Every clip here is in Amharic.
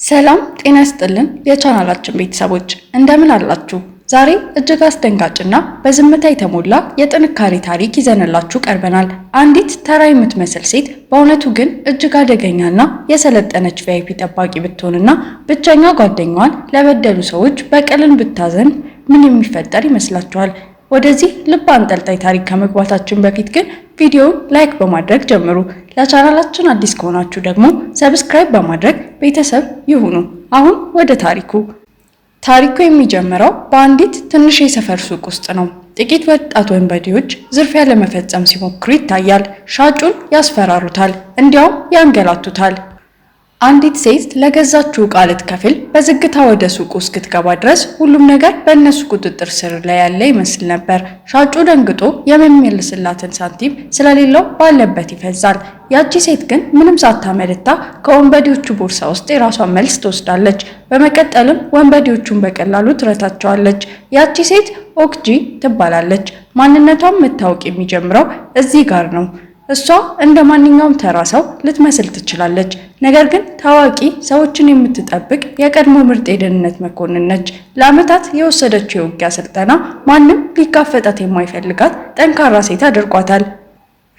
ሰላም ጤና ይስጥልን የቻናላችን ቤተሰቦች እንደምን አላችሁ? ዛሬ እጅግ አስደንጋጭና በዝምታ የተሞላ የጥንካሬ ታሪክ ይዘንላችሁ ቀርበናል። አንዲት ተራ የምትመስል ሴት በእውነቱ ግን እጅግ አደገኛና የሰለጠነች ቪአይፒ ጠባቂ ብትሆንና ብቸኛ ጓደኛዋን ለበደሉ ሰዎች በቀልን ብታዘን ምን የሚፈጠር ይመስላችኋል? ወደዚህ ልብ አንጠልጣይ ታሪክ ከመግባታችን በፊት ግን ቪዲዮውን ላይክ በማድረግ ጀምሩ። ለቻናላችን አዲስ ከሆናችሁ ደግሞ ሰብስክራይብ በማድረግ ቤተሰብ ይሁኑ። አሁን ወደ ታሪኩ። ታሪኩ የሚጀምረው በአንዲት ትንሽ የሰፈር ሱቅ ውስጥ ነው። ጥቂት ወጣት ወንበዴዎች ዝርፊያ ለመፈጸም ሲሞክሩ ይታያል። ሻጩን ያስፈራሩታል፣ እንዲያውም ያንገላቱታል። አንዲት ሴት ለገዛችው ዕቃ ልትከፍል በዝግታ ወደ ሱቁ እስክትገባ ድረስ ሁሉም ነገር በእነሱ ቁጥጥር ስር ላይ ያለ ይመስል ነበር። ሻጩ ደንግጦ የሚመልስላትን ሳንቲም ስለሌለው ባለበት ይፈዛል። ያቺ ሴት ግን ምንም ሳታመነታ ከወንበዴዎቹ ቦርሳ ውስጥ የራሷን መልስ ትወስዳለች። በመቀጠልም ወንበዴዎቹን በቀላሉ ትረታቸዋለች። ያቺ ሴት ኦክጂ ትባላለች። ማንነቷን መታወቅ የሚጀምረው እዚህ ጋር ነው። እሷ እንደ ማንኛውም ተራ ሰው ልትመስል ትችላለች፣ ነገር ግን ታዋቂ ሰዎችን የምትጠብቅ የቀድሞ ምርጥ የደህንነት መኮንን ነች። ለዓመታት የወሰደችው የውጊያ ስልጠና ማንም ሊጋፈጣት የማይፈልጋት ጠንካራ ሴት አድርጓታል።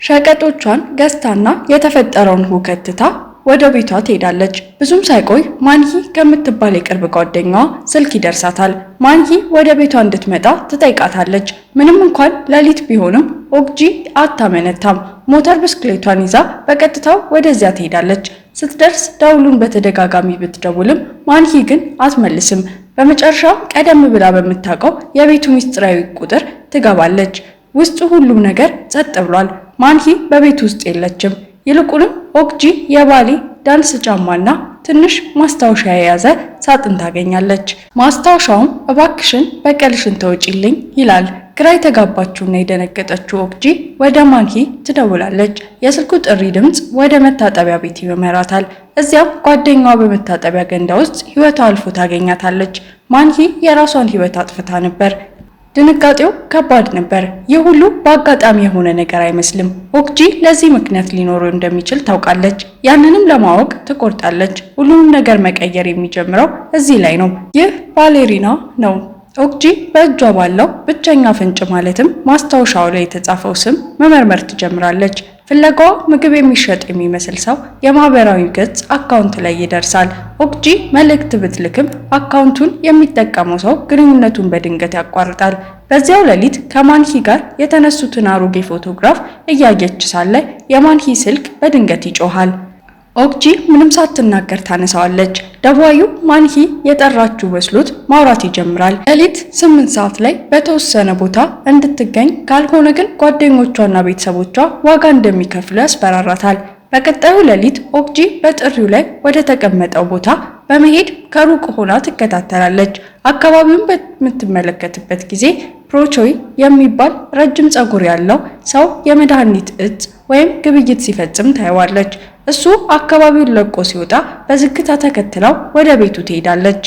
ሸቀጦቿን ገዝታና የተፈጠረውን ሁከት ትታ ወደ ቤቷ ትሄዳለች። ብዙም ሳይቆይ ማንሂ ከምትባል የቅርብ ጓደኛዋ ስልክ ይደርሳታል። ማንሂ ወደ ቤቷ እንድትመጣ ትጠይቃታለች። ምንም እንኳን ሌሊት ቢሆንም ኦክጂ አታመነታም። ሞተር ብስክሌቷን ይዛ በቀጥታው ወደዚያ ትሄዳለች። ስትደርስ ደውሉን በተደጋጋሚ ብትደውልም ማንሂ ግን አትመልስም። በመጨረሻ ቀደም ብላ በምታውቀው የቤቱ ምስጢራዊ ቁጥር ትገባለች። ውስጡ ሁሉም ነገር ጸጥ ብሏል። ማንሂ በቤቱ ውስጥ የለችም። ይልቁንም ኦክጂ የባሊ ዳንስ ጫማና ትንሽ ማስታወሻ የያዘ ሳጥን ታገኛለች። ማስታወሻውም እባክሽን በቀልሽን ተውጪልኝ ይላል። ግራ የተጋባችውና የደነገጠችው ኦክጂ ወደ ማንሂ ትደውላለች። የስልኩ ጥሪ ድምፅ ወደ መታጠቢያ ቤት ይመራታል። እዚያም ጓደኛዋ በመታጠቢያ ገንዳ ውስጥ ሕይወቷ አልፎ ታገኛታለች። ማንሂ የራሷን ሕይወት አጥፍታ ነበር። ድንጋጤው ከባድ ነበር። ይህ ሁሉ በአጋጣሚ የሆነ ነገር አይመስልም። ኦክጂ ለዚህ ምክንያት ሊኖረው እንደሚችል ታውቃለች። ያንንም ለማወቅ ትቆርጣለች። ሁሉንም ነገር መቀየር የሚጀምረው እዚህ ላይ ነው። ይህ ባሌሪና ነው። ኦክጂ በእጇ ባለው ብቸኛ ፍንጭ ማለትም ማስታወሻው ላይ የተጻፈው ስም መመርመር ትጀምራለች። ፍለጋዋ ምግብ የሚሸጥ የሚመስል ሰው የማህበራዊ ገጽ አካውንት ላይ ይደርሳል። ኦክጂ መልእክት ብትልክም አካውንቱን የሚጠቀመው ሰው ግንኙነቱን በድንገት ያቋርጣል። በዚያው ሌሊት ከማንሂ ጋር የተነሱትን አሮጌ ፎቶግራፍ እያየች ሳለ የማንሂ ስልክ በድንገት ይጮሃል። ኦክጂ ምንም ሳትናገር ታነሳዋለች። ደዋዩ ማንሂ የጠራችው መስሎት ማውራት ይጀምራል። ሌሊት 8 ሰዓት ላይ በተወሰነ ቦታ እንድትገኝ ካልሆነ ግን ጓደኞቿና ቤተሰቦቿ ዋጋ እንደሚከፍሉ ያስፈራራታል። በቀጣዩ ሌሊት ኦክጂ በጥሪው ላይ ወደ ተቀመጠው ቦታ በመሄድ ከሩቅ ሆና ትከታተላለች። አካባቢውን በምትመለከትበት ጊዜ ፕሮቾይ የሚባል ረጅም ፀጉር ያለው ሰው የመድኃኒት እጽ ወይም ግብይት ሲፈጽም ታየዋለች። እሱ አካባቢውን ለቆ ሲወጣ በዝግታ ተከትለው ወደ ቤቱ ትሄዳለች።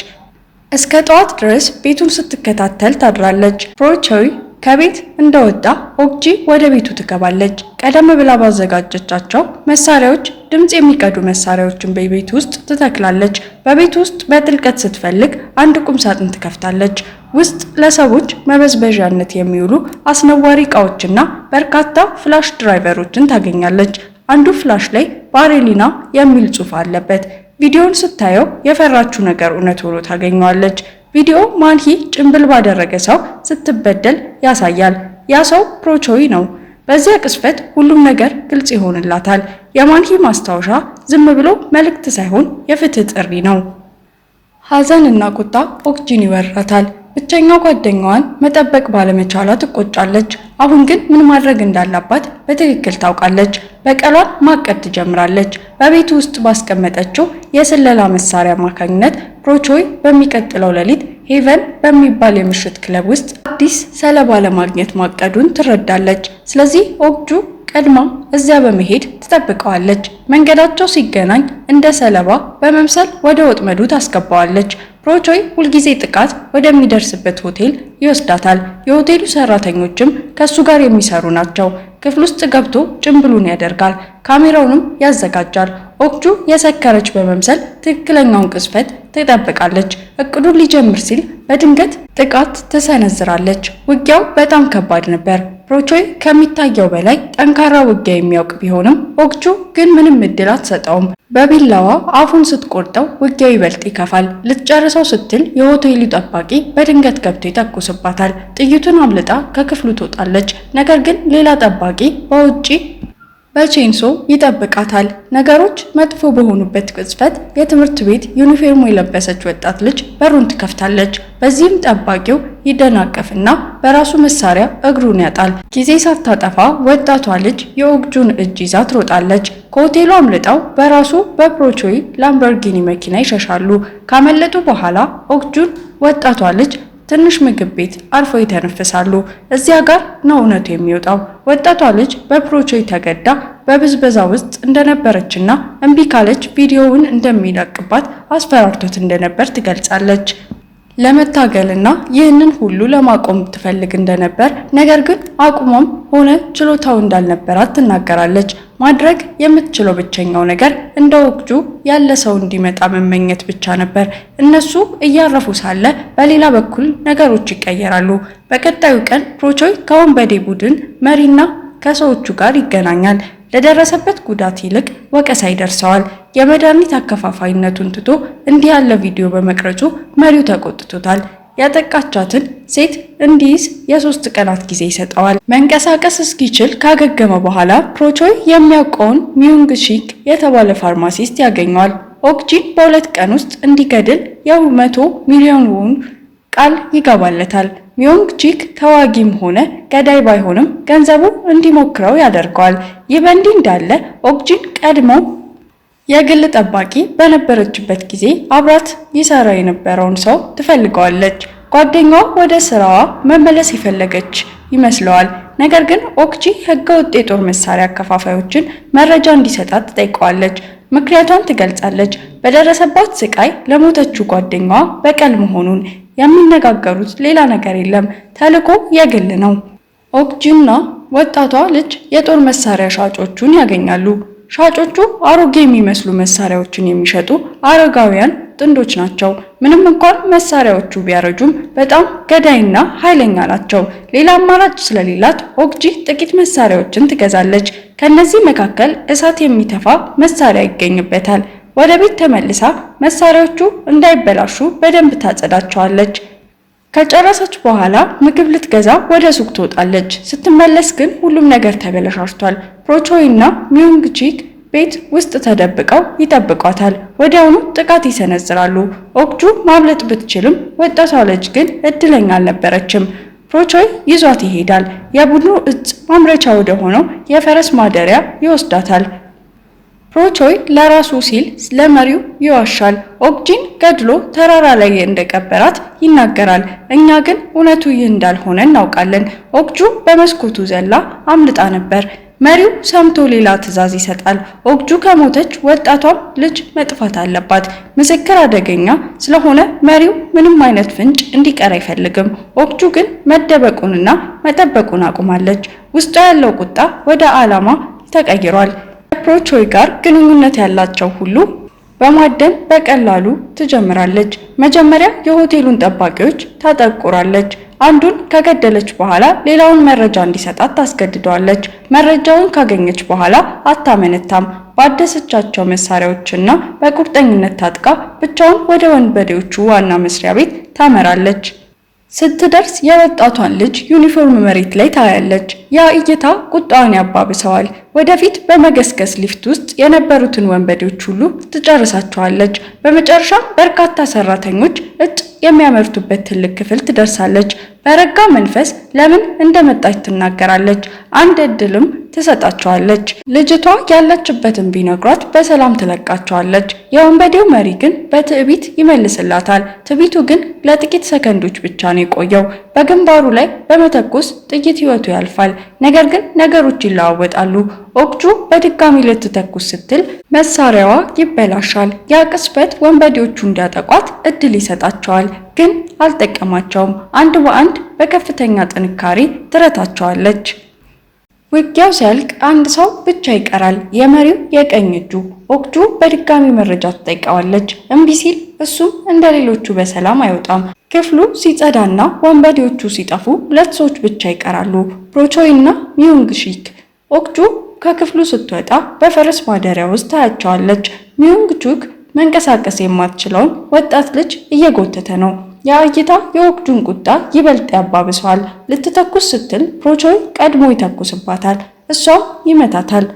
እስከ ጠዋት ድረስ ቤቱን ስትከታተል ታድራለች። ፕሮቾይ ከቤት እንደወጣ ኦክጂ ወደ ቤቱ ትገባለች። ቀደም ብላ ባዘጋጀቻቸው መሳሪያዎች ድምፅ የሚቀዱ መሳሪያዎችን በቤት ውስጥ ትተክላለች። በቤት ውስጥ በጥልቀት ስትፈልግ አንድ ቁም ሳጥን ትከፍታለች። ውስጥ ለሰዎች መበዝበዣነት የሚውሉ አስነዋሪ ዕቃዎችና በርካታ ፍላሽ ድራይቨሮችን ታገኛለች። አንዱ ፍላሽ ላይ ባሌሪና የሚል ጽሑፍ አለበት። ቪዲዮውን ስታየው የፈራችው ነገር እውነት ሆኖ ታገኘዋለች። ቪዲዮ ማንሂ ጭንብል ባደረገ ሰው ስትበደል ያሳያል። ያ ሰው ፕሮቾይ ነው። በዚያ ቅስፈት ሁሉም ነገር ግልጽ ይሆንላታል። የማንሂ ማስታወሻ ዝም ብሎ መልእክት ሳይሆን የፍትህ ጥሪ ነው። ሐዘንና ቁጣ ኦክጂን ይወራታል። ብቸኛው ጓደኛዋን መጠበቅ ባለመቻሏ ትቆጫለች። አሁን ግን ምን ማድረግ እንዳለባት በትክክል ታውቃለች። በቀሏን ማቀድ ትጀምራለች። በቤቱ ውስጥ ባስቀመጠችው የስለላ መሳሪያ አማካኝነት ፕሮቾይ በሚቀጥለው ሌሊት ሄቨን በሚባል የምሽት ክለብ ውስጥ አዲስ ሰለባ ለማግኘት ማቀዱን ትረዳለች። ስለዚህ ኦክጁ ቀድማ እዚያ በመሄድ ትጠብቀዋለች። መንገዳቸው ሲገናኝ እንደ ሰለባ በመምሰል ወደ ወጥመዱ ታስገባዋለች። ፕሮቾይ ሁልጊዜ ጥቃት ወደሚደርስበት ሆቴል ይወስዳታል። የሆቴሉ ሰራተኞችም ከሱ ጋር የሚሰሩ ናቸው። ክፍል ውስጥ ገብቶ ጭንብሉን ያደርጋል፣ ካሜራውንም ያዘጋጃል። ኦክጁ የሰከረች በመምሰል ትክክለኛውን ቅጽበት ትጠብቃለች። እቅዱን ሊጀምር ሲል በድንገት ጥቃት ትሰነዝራለች። ውጊያው በጣም ከባድ ነበር። ፕሮቾይ ከሚታየው በላይ ጠንካራ ውጊያ የሚያውቅ ቢሆንም ኦክጁ ግን ምንም እድል አትሰጠውም። በቢላዋ አፉን ስትቆርጠው ውጊያው ይበልጥ ይከፋል። ልትጨርሰው ስትል የሆቴሉ ጠባቂ በድንገት ገብቶ ይተኩስባታል። ጥይቱን አምልጣ ከክፍሉ ትወጣለች። ነገር ግን ሌላ ጠባቂ በውጪ በቼንሶ ይጠብቃታል። ነገሮች መጥፎ በሆኑበት ቅጽበት የትምህርት ቤት ዩኒፎርም የለበሰች ወጣት ልጅ በሩን ትከፍታለች። በዚህም ጠባቂው ይደናቀፍና በራሱ መሳሪያ እግሩን ያጣል። ጊዜ ሳታጠፋ ወጣቷ ልጅ የኦክጁን እጅ ይዛ ትሮጣለች። ከሆቴሉ አምልጠው በራሱ በፕሮቾይ ላምበርጊኒ መኪና ይሸሻሉ። ካመለጡ በኋላ ኦክጁን ወጣቷ ልጅ ትንሽ ምግብ ቤት አልፎ ይተነፍሳሉ። እዚያ ጋር ነው እውነቱ የሚወጣው። ወጣቷ ልጅ በፕሮቾይ ተገዳ በብዝበዛ ውስጥ እንደነበረችና እምቢ ካለች ቪዲዮውን እንደሚለቅባት አስፈራርቶት እንደነበር ትገልጻለች። ለመታገልና ይህንን ሁሉ ለማቆም ትፈልግ እንደነበር ነገር ግን አቁሞም ሆነ ችሎታው እንዳልነበራት ትናገራለች። ማድረግ የምትችለው ብቸኛው ነገር እንደ ኦክጁ ያለ ሰው እንዲመጣ መመኘት ብቻ ነበር። እነሱ እያረፉ ሳለ በሌላ በኩል ነገሮች ይቀየራሉ። በቀጣዩ ቀን ፕሮቾይ ከወንበዴ ቡድን መሪና ከሰዎቹ ጋር ይገናኛል። ለደረሰበት ጉዳት ይልቅ ወቀሳ ይደርሰዋል። የመድኃኒት አከፋፋይነቱን ትቶ እንዲህ ያለ ቪዲዮ በመቅረጹ መሪው ተቆጥቶታል። ያጠቃቻትን ሴት እንዲይዝ የ3 ቀናት ጊዜ ይሰጠዋል። መንቀሳቀስ እስኪችል ካገገመ በኋላ ፕሮቾይ የሚያውቀውን ሚዩንግ ሺክ የተባለ ፋርማሲስት ያገኘዋል። ኦክጂን በ2 ቀን ውስጥ እንዲገድል የ100 ሚሊዮን ውን ቃል ይገባለታል። ሚዮንግ ቺክ ተዋጊም ሆነ ገዳይ ባይሆንም ገንዘቡ እንዲሞክረው ያደርገዋል። ይህ በእንዲህ እንዳለ ኦክጂን ቀድሞ የግል ጠባቂ በነበረችበት ጊዜ አብራት ይሰራ የነበረውን ሰው ትፈልገዋለች። ጓደኛዋ ወደ ስራዋ መመለስ የፈለገች ይመስለዋል። ነገር ግን ኦክጂ ህገወጥ የጦር መሳሪያ አከፋፋዮችን መረጃ እንዲሰጣት ትጠይቀዋለች። ምክንያቷን ትገልጻለች። በደረሰባት ስቃይ ለሞተችው ጓደኛዋ በቀል መሆኑን የሚነጋገሩት ሌላ ነገር የለም። ተልዕኮ የግል ነው። ኦክጂና ወጣቷ ልጅ የጦር መሳሪያ ሻጮቹን ያገኛሉ። ሻጮቹ አሮጌ የሚመስሉ መሳሪያዎችን የሚሸጡ አረጋውያን ጥንዶች ናቸው። ምንም እንኳን መሳሪያዎቹ ቢያረጁም በጣም ገዳይና ኃይለኛ ናቸው። ሌላ አማራጭ ስለሌላት ኦክጂ ጥቂት መሳሪያዎችን ትገዛለች። ከነዚህ መካከል እሳት የሚተፋ መሳሪያ ይገኝበታል። ወደ ቤት ተመልሳ መሳሪያዎቹ እንዳይበላሹ በደንብ ታጸዳቸዋለች። ከጨረሰች በኋላ ምግብ ልትገዛ ወደ ሱቅ ትወጣለች። ስትመለስ ግን ሁሉም ነገር ተበላሽቷል። ፕሮቾይና ሚዩንግ ቺክ ቤት ውስጥ ተደብቀው ይጠብቋታል። ወዲያውኑ ጥቃት ይሰነዝራሉ። ኦክጁ ማምለጥ ብትችልም ወጣቷ ልጅ ግን እድለኛ አልነበረችም። ፕሮቾይ ይዟት ይሄዳል። የቡድኑ እጽ ማምረቻ ወደ ሆነው የፈረስ ማደሪያ ይወስዳታል። ፕሮቾይ ለራሱ ሲል ለመሪው ይዋሻል። ኦክጂን ገድሎ ተራራ ላይ እንደቀበራት ይናገራል። እኛ ግን እውነቱ ይህ እንዳልሆነ እናውቃለን። ኦክጁ በመስኮቱ ዘላ አምልጣ ነበር። መሪው ሰምቶ ሌላ ትዕዛዝ ይሰጣል። ኦክጁ ከሞተች ወጣቷም ልጅ መጥፋት አለባት። ምስክር አደገኛ ስለሆነ መሪው ምንም አይነት ፍንጭ እንዲቀር አይፈልግም። ኦክጁ ግን መደበቁንና መጠበቁን አቁማለች። ውስጧ ያለው ቁጣ ወደ ዓላማ ተቀይሯል። ከፕሮቾይ ጋር ግንኙነት ያላቸው ሁሉ በማደን በቀላሉ ትጀምራለች። መጀመሪያ የሆቴሉን ጠባቂዎች ታጠቁራለች። አንዱን ከገደለች በኋላ ሌላውን መረጃ እንዲሰጣት ታስገድደዋለች። መረጃውን ካገኘች በኋላ አታመነታም። ባደሰቻቸው መሳሪያዎችና በቁርጠኝነት ታጥቃ ብቻውን ወደ ወንበዴዎቹ ዋና መስሪያ ቤት ታመራለች። ስትደርስ የወጣቷን ልጅ ዩኒፎርም መሬት ላይ ታያለች። ያ እይታ ቁጣዋን ያባብሰዋል። ወደፊት በመገስገስ ሊፍት ውስጥ የነበሩትን ወንበዴዎች ሁሉ ትጨርሳቸዋለች። በመጨረሻም በርካታ ሰራተኞች እጭ የሚያመርቱበት ትልቅ ክፍል ትደርሳለች። በረጋ መንፈስ ለምን እንደመጣች ትናገራለች። አንድ እድልም ትሰጣቸዋለች። ልጅቷ ያለችበትን ቢነግሯት በሰላም ትለቃቸዋለች። የወንበዴው መሪ ግን በትዕቢት ይመልስላታል። ትዕቢቱ ግን ለጥቂት ሰከንዶች ብቻ ነው የቆየው። በግንባሩ ላይ በመተኮስ ጥይት ህይወቱ ያልፋል። ነገር ግን ነገሮች ይለዋወጣሉ። ኦክጁ በድጋሚ ልትተኩስ ስትል መሳሪያዋ ይበላሻል። ያ ቅጽበት ወንበዴዎቹ እንዲያጠቋት እድል ይሰጣቸዋል፣ ግን አልጠቀማቸውም። አንድ በአንድ በከፍተኛ ጥንካሬ ትረታቸዋለች። ውጊያው ሲያልቅ አንድ ሰው ብቻ ይቀራል፣ የመሪው የቀኝ እጁ። ኦክጁ በድጋሚ መረጃ ትጠይቀዋለች። እምቢ ሲል እሱም እንደ ሌሎቹ በሰላም አይወጣም። ክፍሉ ሲጸዳና ወንበዴዎቹ ሲጠፉ 2 ሰዎች ብቻ ይቀራሉ፣ ፕሮቾይ እና ሚዩንግ ሺክ። ኦክጁ ከክፍሉ ስትወጣ በፈረስ ማደሪያ ውስጥ ታያቸዋለች። ሚዩንግ ቹክ መንቀሳቀስ የማትችለውን ወጣት ልጅ እየጎተተ ነው። ያ እይታ የኦክጁን ቁጣ ይበልጥ ያባብሰዋል። ልትተኩስ ስትል ፕሮቾይ ቀድሞ ይተኩስባታል፣ እሷም ይመታታል።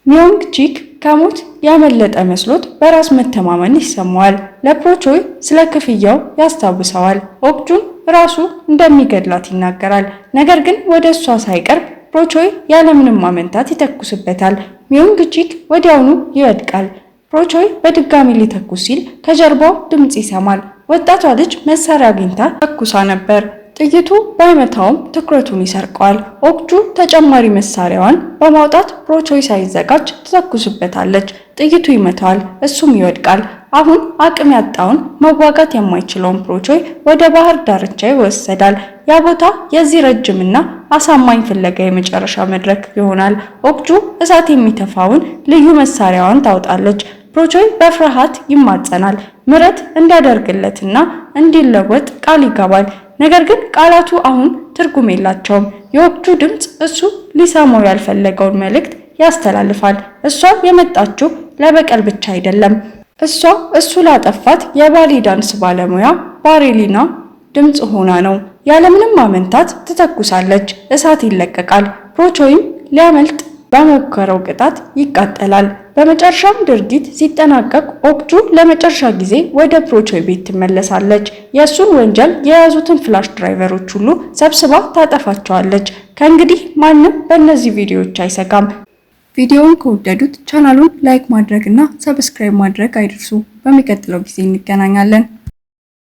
ሚዮንግ ቺክ ከሞት ያመለጠ መስሎት በራስ መተማመን ይሰማዋል። ለፕሮቾይ ስለ ክፍያው ያስታውሰዋል። ኦክጁን ራሱ እንደሚገድላት ይናገራል። ነገር ግን ወደ እሷ ሳይቀርብ ፕሮቾይ ያለምንም ማመንታት ይተኩስበታል። ሚዮንግ ቺክ ወዲያውኑ ይወድቃል። ፕሮቾይ በድጋሚ ሊተኩስ ሲል ከጀርባው ድምጽ ይሰማል። ወጣቷ ልጅ መሳሪያ አግኝታ ተኩሳ ነበር። ጥይቱ ባይመታውም ትኩረቱን ይሰርቀዋል። ኦክጁ ተጨማሪ መሳሪያዋን በማውጣት ፕሮቾይ ሳይዘጋጅ ትተኩስበታለች። ጥይቱ ይመታዋል፣ እሱም ይወድቃል። አሁን አቅም ያጣውን መዋጋት የማይችለውን ፕሮቾይ ወደ ባህር ዳርቻ ይወሰዳል። ያ ቦታ የዚህ ረጅምና አሳማኝ ፍለጋ የመጨረሻ መድረክ ይሆናል። ኦክጁ እሳት የሚተፋውን ልዩ መሳሪያዋን ታውጣለች። ፕሮቾይ በፍርሃት ይማጸናል። ምሕረት እንዲያደርግለትና እንዲለወጥ ቃል ይገባል። ነገር ግን ቃላቱ አሁን ትርጉም የላቸውም። የኦክጁ ድምፅ እሱ ሊሰማው ያልፈለገውን መልእክት ያስተላልፋል። እሷ የመጣችው ለበቀል ብቻ አይደለም። እሱ ላጠፋት የባሌ ዳንስ ባለሙያ ባሬሊና ድምፅ ሆና ነው። ያለምንም ማመንታት ትተኩሳለች። እሳት ይለቀቃል። ፕሮቾይም ሊያመልጥ በሞከረው ቅጣት ይቃጠላል። በመጨረሻም ድርጊት ሲጠናቀቅ ኦክጁ ለመጨረሻ ጊዜ ወደ ፕሮቾይ ቤት ትመለሳለች። የእሱን ወንጀል የያዙትን ፍላሽ ድራይቨሮች ሁሉ ሰብስባ ታጠፋቸዋለች። ከእንግዲህ ማንም በእነዚህ ቪዲዮዎች አይሰጋም። ቪዲዮውን ከወደዱት ቻናሉን ላይክ ማድረግ እና ሰብስክራይብ ማድረግ አይርሱ። በሚቀጥለው ጊዜ እንገናኛለን።